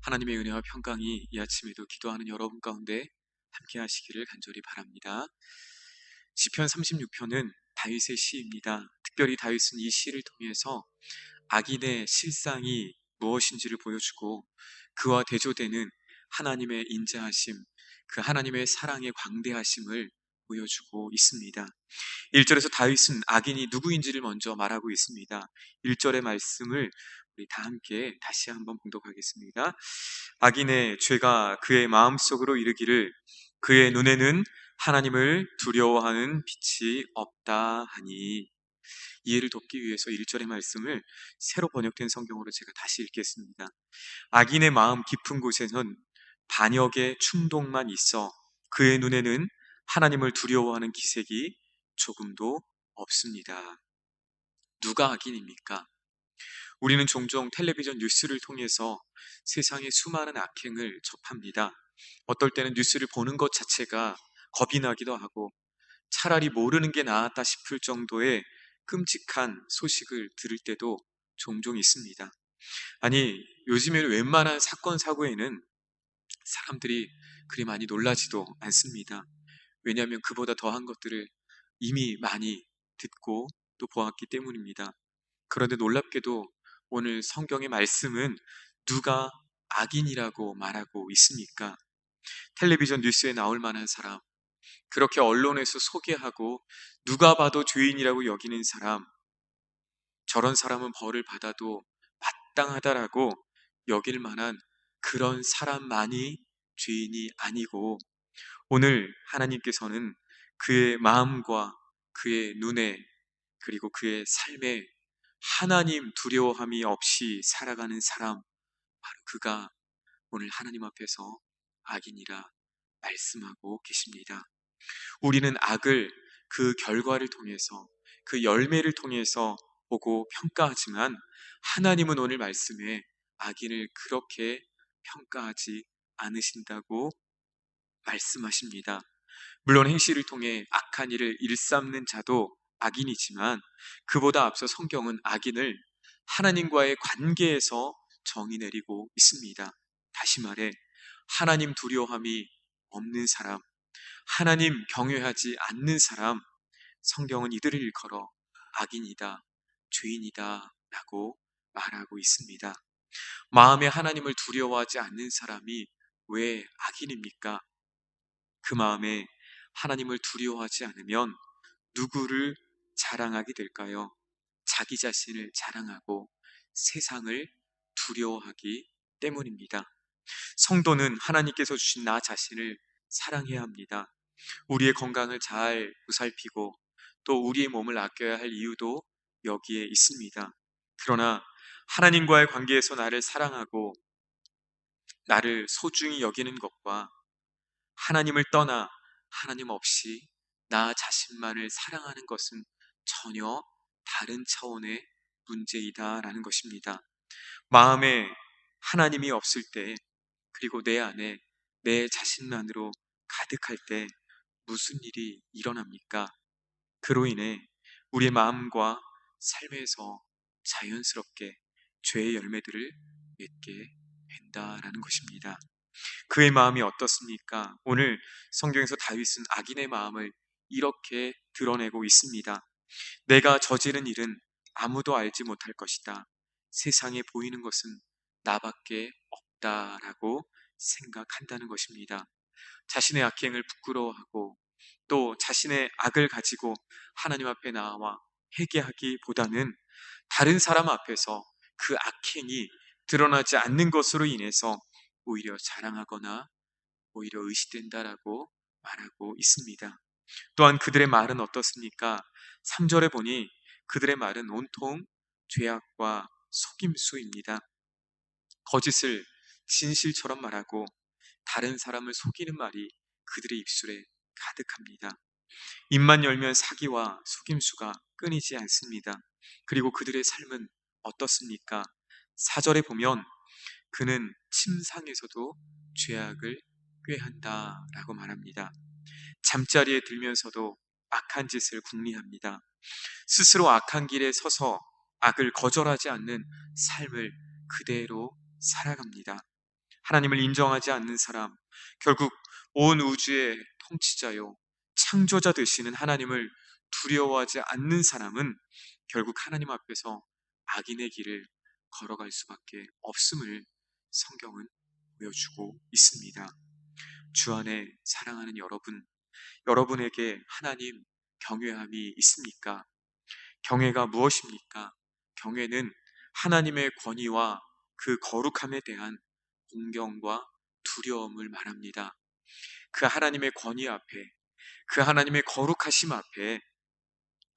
하나님의 은혜와 평강이 이 아침에도 기도하는 여러분 가운데 함께 하시기를 간절히 바랍니다. 시편 36편은 다윗의 시입니다. 특별히 다윗은 이 시를 통해서 악인의 실상이 무엇인지를 보여주고 그와 대조되는 하나님의 인자하심, 그 하나님의 사랑의 광대하심을 보여주고 있습니다. 1절에서 다윗은 악인이 누구인지를 먼저 말하고 있습니다. 1절의 말씀을 우리 다 함께 다시 한번 봉독하겠습니다. 악인의 죄가 그의 마음속으로 이르기를 그의 눈에는 하나님을 두려워하는 빛이 없다 하니. 이해를 돕기 위해서 1절의 말씀을 새로 번역된 성경으로 제가 다시 읽겠습니다. 악인의 마음 깊은 곳에는 반역의 충동만 있어 그의 눈에는 하나님을 두려워하는 기색이 조금도 없습니다. 누가 악인입니까? 우리는 종종 텔레비전 뉴스를 통해서 세상의 수많은 악행을 접합니다. 어떨 때는 뉴스를 보는 것 자체가 겁이 나기도 하고 차라리 모르는 게 나았다 싶을 정도의 끔찍한 소식을 들을 때도 종종 있습니다. 아니, 요즘에는 웬만한 사건, 사고에는 사람들이 그리 많이 놀라지도 않습니다. 왜냐하면 그보다 더한 것들을 이미 많이 듣고 또 보았기 때문입니다. 그런데 놀랍게도 오늘 성경의 말씀은 누가 악인이라고 말하고 있습니까? 텔레비전 뉴스에 나올 만한 사람, 그렇게 언론에서 소개하고 누가 봐도 죄인이라고 여기는 사람, 저런 사람은 벌을 받아도 마땅하다라고 여길 만한 그런 사람만이 죄인이 아니고 오늘 하나님께서는 그의 마음과 그의 눈에 그리고 그의 삶에 하나님 두려워함이 없이 살아가는 사람, 바로 그가 오늘 하나님 앞에서 악인이라 말씀하고 계십니다. 우리는 악을 그 결과를 통해서 그 열매를 통해서 보고 평가하지만 하나님은 오늘 말씀에 악인을 그렇게 평가하지 않으신다고 말씀하십니다. 물론 행실을 통해 악한 일을 일삼는 자도 악인이지만 그보다 앞서 성경은 악인을 하나님과의 관계에서 정의 내리고 있습니다. 다시 말해 하나님 두려워함이 없는 사람, 하나님 경외하지 않는 사람, 성경은 이들을 일컬어 악인이다, 죄인이다 라고 말하고 있습니다. 마음에 하나님을 두려워하지 않는 사람이 왜 악인입니까? 그 마음에 하나님을 두려워하지 않으면 누구를 자랑하게 될까요? 자기 자신을 자랑하고 세상을 두려워하기 때문입니다. 성도는 하나님께서 주신 나 자신을 사랑해야 합니다. 우리의 건강을 잘 보살피고 또 우리의 몸을 아껴야 할 이유도 여기에 있습니다. 그러나 하나님과의 관계에서 나를 사랑하고 나를 소중히 여기는 것과 하나님을 떠나 하나님 없이 나 자신만을 사랑하는 것은 전혀 다른 차원의 문제이다라는 것입니다. 마음에 하나님이 없을 때, 그리고 내 안에 내 자신만으로 가득할 때 무슨 일이 일어납니까? 그로 인해 우리의 마음과 삶에서 자연스럽게 죄의 열매들을 맺게 된다라는 것입니다. 그의 마음이 어떻습니까? 오늘 성경에서 다윗은 악인의 마음을 이렇게 드러내고 있습니다. 내가 저지른 일은 아무도 알지 못할 것이다. 세상에 보이는 것은 나밖에 없다라고 생각한다는 것입니다. 자신의 악행을 부끄러워하고 또 자신의 악을 가지고 하나님 앞에 나와 회개하기보다는 다른 사람 앞에서 그 악행이 드러나지 않는 것으로 인해서 오히려 자랑하거나 오히려 의시된다라고 말하고 있습니다. 또한 그들의 말은 어떻습니까? 3절에 보니 그들의 말은 온통 죄악과 속임수입니다. 거짓을 진실처럼 말하고 다른 사람을 속이는 말이 그들의 입술에 가득합니다. 입만 열면 사기와 속임수가 끊이지 않습니다. 그리고 그들의 삶은 어떻습니까? 4절에 보면 그는 침상에서도 죄악을 꾀한다라고 말합니다. 잠자리에 들면서도 악한 짓을 궁리합니다. 스스로 악한 길에 서서 악을 거절하지 않는 삶을 그대로 살아갑니다. 하나님을 인정하지 않는 사람, 결국 온 우주의 통치자요, 창조자 되시는 하나님을 두려워하지 않는 사람은 결국 하나님 앞에서 악인의 길을 걸어갈 수밖에 없음을 성경은 보여주고 있습니다. 주 안에 사랑하는 여러분, 여러분에게 하나님 경외함이 있습니까? 경외가 무엇입니까? 경외는 하나님의 권위와 그 거룩함에 대한 공경과 두려움을 말합니다. 그 하나님의 권위 앞에, 그 하나님의 거룩하심 앞에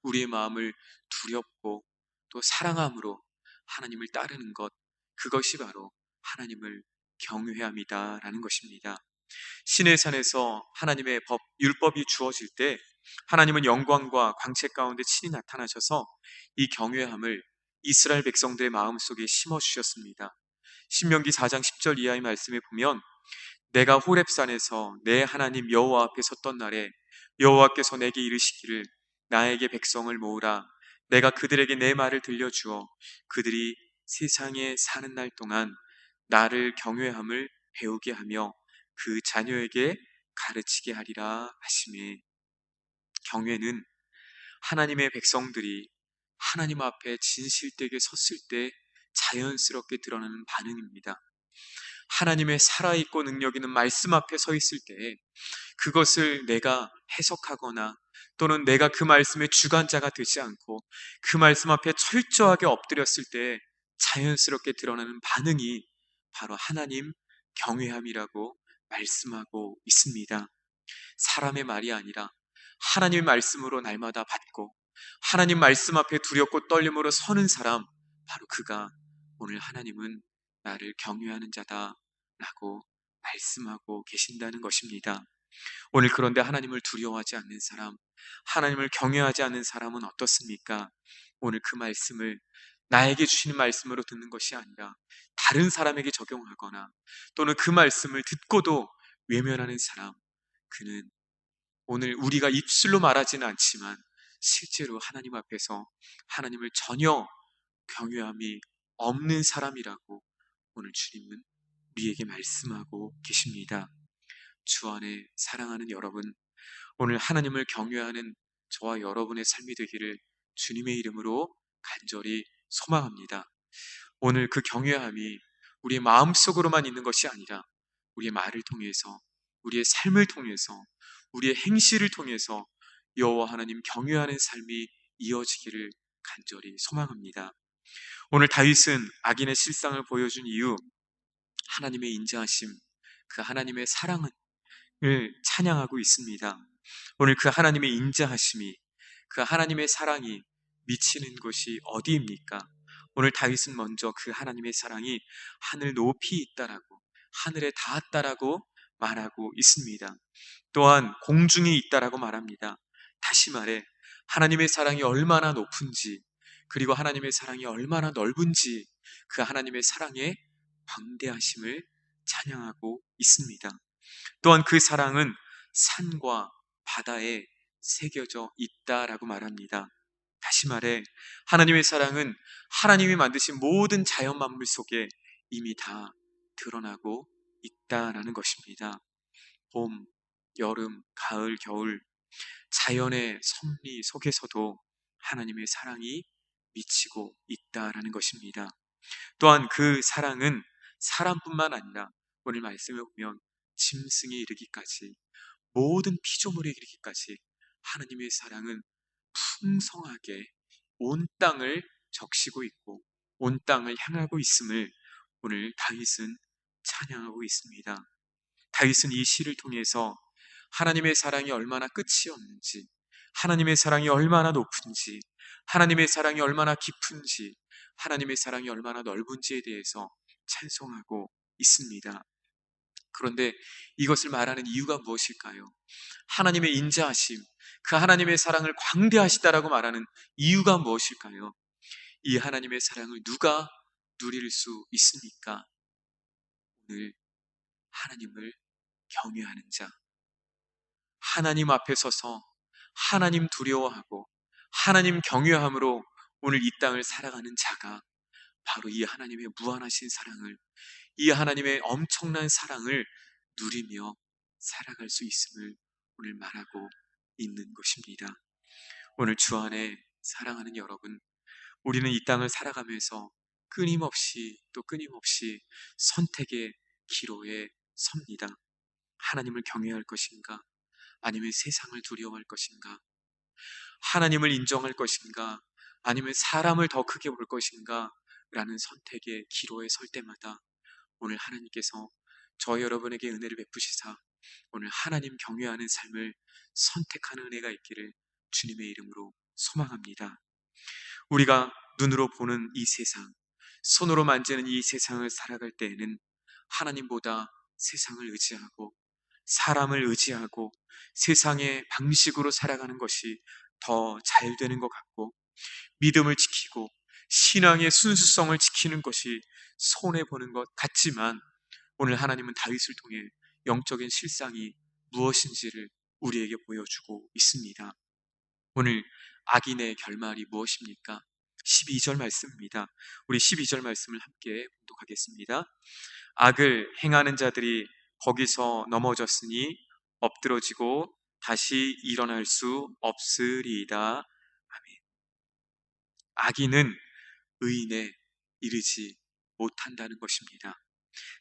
우리의 마음을 두렵고 또 사랑함으로 하나님을 따르는 것, 그것이 바로 하나님을 경외함이다라는 것입니다. 시내 산에서 하나님의 법, 율법이 주어질 때 하나님은 영광과 광채 가운데 친히 나타나셔서 이 경외함을 이스라엘 백성들의 마음속에 심어주셨습니다. 신명기 4장 10절 이하의 말씀에 보면 내가 호렙산에서 내 하나님 여호와 앞에 섰던 날에 여호와께서 내게 이르시기를 나에게 백성을 모으라. 내가 그들에게 내 말을 들려주어 그들이 세상에 사는 날 동안 나를 경외함을 배우게 하며 그 자녀에게 가르치게 하리라 하시매. 경외는 하나님의 백성들이 하나님 앞에 진실되게 섰을 때 자연스럽게 드러나는 반응입니다. 하나님의 살아있고 능력 있는 말씀 앞에 서 있을 때 그것을 내가 해석하거나 또는 내가 그 말씀의 주관자가 되지 않고 그 말씀 앞에 철저하게 엎드렸을 때 자연스럽게 드러나는 반응이 바로 하나님 경외함이라고 말씀하고 있습니다. 사람의 말이 아니라 하나님의 말씀으로 날마다 받고 하나님 말씀 앞에 두렵고 떨림으로 서는 사람, 바로 그가 오늘 하나님은 나를 경외하는 자다라고 말씀하고 계신다는 것입니다. 오늘 그런데 하나님을 두려워하지 않는 사람, 하나님을 경외하지 않는 사람은 어떻습니까? 오늘 그 말씀을 나에게 주시는 말씀으로 듣는 것이 아니라 다른 사람에게 적용하거나 또는 그 말씀을 듣고도 외면하는 사람, 그는 오늘 우리가 입술로 말하지는 않지만 실제로 하나님 앞에서 하나님을 전혀 경외함이 없는 사람이라고 오늘 주님은 우리에게 말씀하고 계십니다. 주 안에 사랑하는 여러분, 오늘 하나님을 경외하는 저와 여러분의 삶이 되기를 주님의 이름으로 간절히 소망합니다. 오늘 그 경외함이 우리의 마음속으로만 있는 것이 아니라 우리의 말을 통해서, 우리의 삶을 통해서, 우리의 행실을 통해서 여호와 하나님 경외하는 삶이 이어지기를 간절히 소망합니다. 오늘 다윗은 악인의 실상을 보여준 이유, 하나님의 인자하심, 그 하나님의 사랑을 찬양하고 있습니다. 오늘 그 하나님의 인자하심이, 그 하나님의 사랑이 미치는 곳이 어디입니까? 오늘 다윗은 먼저 그 하나님의 사랑이 하늘 높이 있다라고, 하늘에 닿았다라고 말하고 있습니다. 또한 공중에 있다라고 말합니다. 다시 말해 하나님의 사랑이 얼마나 높은지, 그리고 하나님의 사랑이 얼마나 넓은지 그 하나님의 사랑의 광대하심을 찬양하고 있습니다. 또한 그 사랑은 산과 바다에 새겨져 있다라고 말합니다. 다시 말해 하나님의 사랑은 하나님이 만드신 모든 자연 만물 속에 이미 다 드러나고 있다라는 것입니다. 봄, 여름, 가을, 겨울, 자연의 섭리 속에서도 하나님의 사랑이 미치고 있다라는 것입니다. 또한 그 사랑은 사람뿐만 아니라 오늘 말씀에 보면 짐승에 이르기까지, 모든 피조물에 이르기까지 하나님의 사랑은 풍성하게 온 땅을 적시고 있고 온 땅을 향하고 있음을 오늘 다윗은 찬양하고 있습니다. 다윗은 이 시를 통해서 하나님의 사랑이 얼마나 끝이 없는지, 하나님의 사랑이 얼마나 높은지, 하나님의 사랑이 얼마나 깊은지, 하나님의 사랑이 얼마나 넓은지에 대해서 찬송하고 있습니다. 그런데 이것을 말하는 이유가 무엇일까요? 하나님의 인자하심, 그 하나님의 사랑을 광대하시다라고 말하는 이유가 무엇일까요? 이 하나님의 사랑을 누가 누릴 수 있습니까? 오늘 하나님을 경외하는 자, 하나님 앞에 서서 하나님 두려워하고 하나님 경외함으로 오늘 이 땅을 살아가는 자가 바로 이 하나님의 무한하신 사랑을, 이 하나님의 엄청난 사랑을 누리며 살아갈 수 있음을 오늘 말하고 있는 것입니다. 오늘 주 안에 사랑하는 여러분, 우리는 이 땅을 살아가면서 끊임없이 또 끊임없이 선택의 기로에 섭니다. 하나님을 경외할 것인가? 아니면 세상을 두려워할 것인가? 하나님을 인정할 것인가? 아니면 사람을 더 크게 볼 것인가? 라는 선택의 기로에 설 때마다 오늘 하나님께서 저 여러분에게 은혜를 베푸시사 오늘 하나님 경외하는 삶을 선택하는 은혜가 있기를 주님의 이름으로 소망합니다. 우리가 눈으로 보는 이 세상, 손으로 만지는 이 세상을 살아갈 때에는 하나님보다 세상을 의지하고 사람을 의지하고 세상의 방식으로 살아가는 것이 더 잘 되는 것 같고, 믿음을 지키고 신앙의 순수성을 지키는 것이 손해보는 것 같지만, 오늘 하나님은 다윗을 통해 영적인 실상이 무엇인지를 우리에게 보여주고 있습니다. 오늘 악인의 결말이 무엇입니까? 12절 말씀입니다. 우리 12절 말씀을 함께 봉독하겠습니다. 악을 행하는 자들이 거기서 넘어졌으니 엎드러지고 다시 일어날 수 없으리이다. 아멘. 악인은 의인에 이르지 못한다는 것입니다.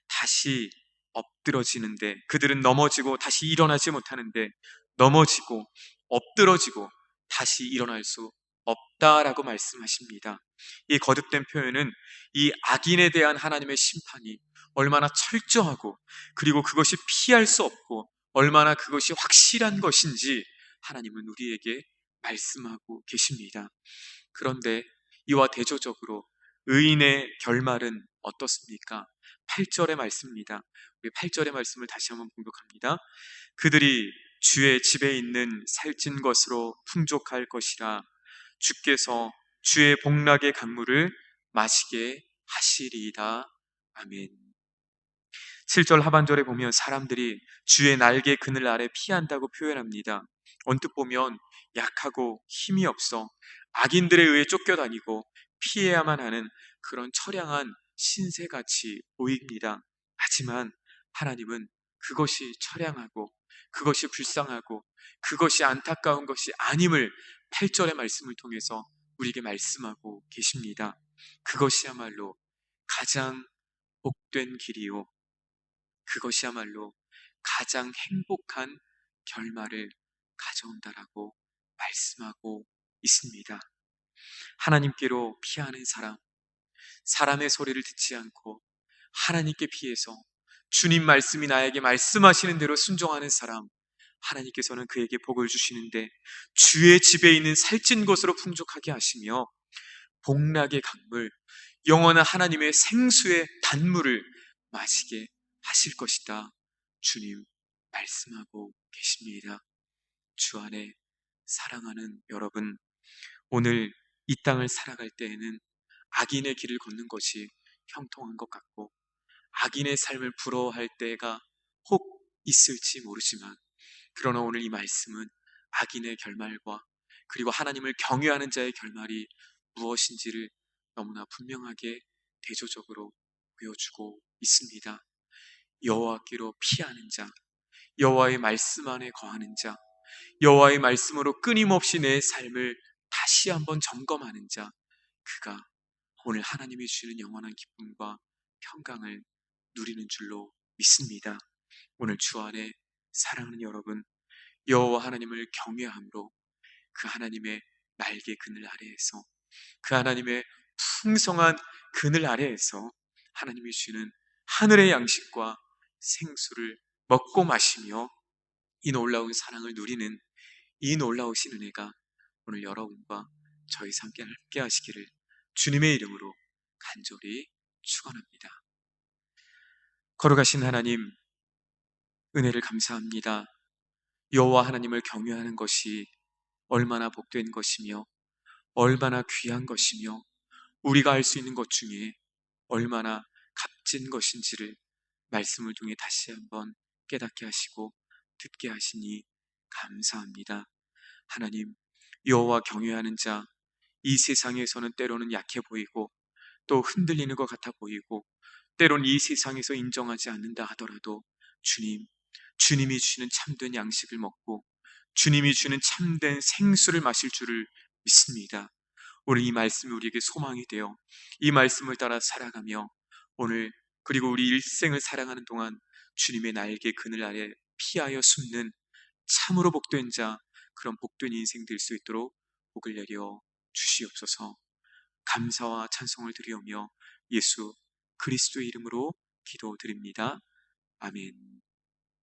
다시 엎드러지는데, 그들은 넘어지고 다시 일어나지 못하는데, 넘어지고 엎드러지고 다시 일어날 수 없다라고 말씀하십니다. 이 거듭된 표현은 이 악인에 대한 하나님의 심판이 얼마나 철저하고, 그리고 그것이 피할 수 없고 얼마나 그것이 확실한 것인지 하나님은 우리에게 말씀하고 계십니다. 그런데 이와 대조적으로 의인의 결말은 어떻습니까? 8절의 말씀입니다. 우리 8절의 말씀을 다시 한번 봉독합니다. 그들이 주의 집에 있는 살찐 것으로 풍족할 것이라. 주께서 주의 복락의 강물을 마시게 하시리이다. 아멘. 7절 하반절에 보면 사람들이 주의 날개 그늘 아래 피한다고 표현합니다. 언뜻 보면 약하고 힘이 없어 악인들에 의해 쫓겨다니고 피해야만 하는 그런 처량한 신세같이 보입니다. 하지만 하나님은 그것이 처량하고 그것이 불쌍하고 그것이 안타까운 것이 아님을 8절의 말씀을 통해서 우리에게 말씀하고 계십니다. 그것이야말로 가장 복된 길이요, 그것이야말로 가장 행복한 결말을 가져온다라고 말씀하고 있습니다. 하나님께로 피하는 사람, 사람의 소리를 듣지 않고 하나님께 피해서 주님 말씀이 나에게 말씀하시는 대로 순종하는 사람, 하나님께서는 그에게 복을 주시는데 주의 집에 있는 살찐 것으로 풍족하게 하시며 복락의 강물, 영원한 하나님의 생수의 단물을 마시게 하실 것이다. 주님 말씀하고 계십니다. 주 안에 사랑하는 여러분, 오늘 이 땅을 살아갈 때에는 악인의 길을 걷는 것이 형통한 것 같고 악인의 삶을 부러워할 때가 혹 있을지 모르지만, 그러나 오늘 이 말씀은 악인의 결말과 그리고 하나님을 경외하는 자의 결말이 무엇인지를 너무나 분명하게 대조적으로 보여주고 있습니다. 여호와께로 피하는 자, 여호와의 말씀 안에 거하는 자, 여호와의 말씀으로 끊임없이 내 삶을 다시 한번 점검하는 자, 그가 오늘 하나님이 주시는 영원한 기쁨과 평강을 누리는 줄로 믿습니다. 오늘 주 안에 사랑하는 여러분, 여호와 하나님을 경외함으로 그 하나님의 날개 그늘 아래에서, 그 하나님의 풍성한 그늘 아래에서 하나님이 주시는 하늘의 양식과 생수를 먹고 마시며 이 놀라운 사랑을 누리는 이 놀라우신 은혜가 오늘 여러분과 저희 함께 하시기를 주님의 이름으로 간절히 축원합니다. 걸어가신 하나님, 은혜를 감사합니다. 여호와 하나님을 경외하는 것이 얼마나 복된 것이며 얼마나 귀한 것이며 우리가 알 수 있는 것 중에 얼마나 값진 것인지를 말씀을 통해 다시 한번 깨닫게 하시고 듣게 하시니 감사합니다. 하나님, 여호와 경외하는 자, 이 세상에서는 때로는 약해 보이고 또 흔들리는 것 같아 보이고 때론 이 세상에서 인정하지 않는다 하더라도 주님이 주시는 참된 양식을 먹고 주님이 주는 참된 생수를 마실 줄을 믿습니다. 오늘 이 말씀이 우리에게 소망이 되어 이 말씀을 따라 살아가며 오늘 그리고 우리 일생을 살아가는 동안 주님의 날개 그늘 아래 피하여 숨는 참으로 복된 자, 그런 복된 인생 될 수 있도록 복을 내려 주시옵소서. 감사와 찬송을 드리오며 예수 그리스도의 이름으로 기도드립니다. 아멘.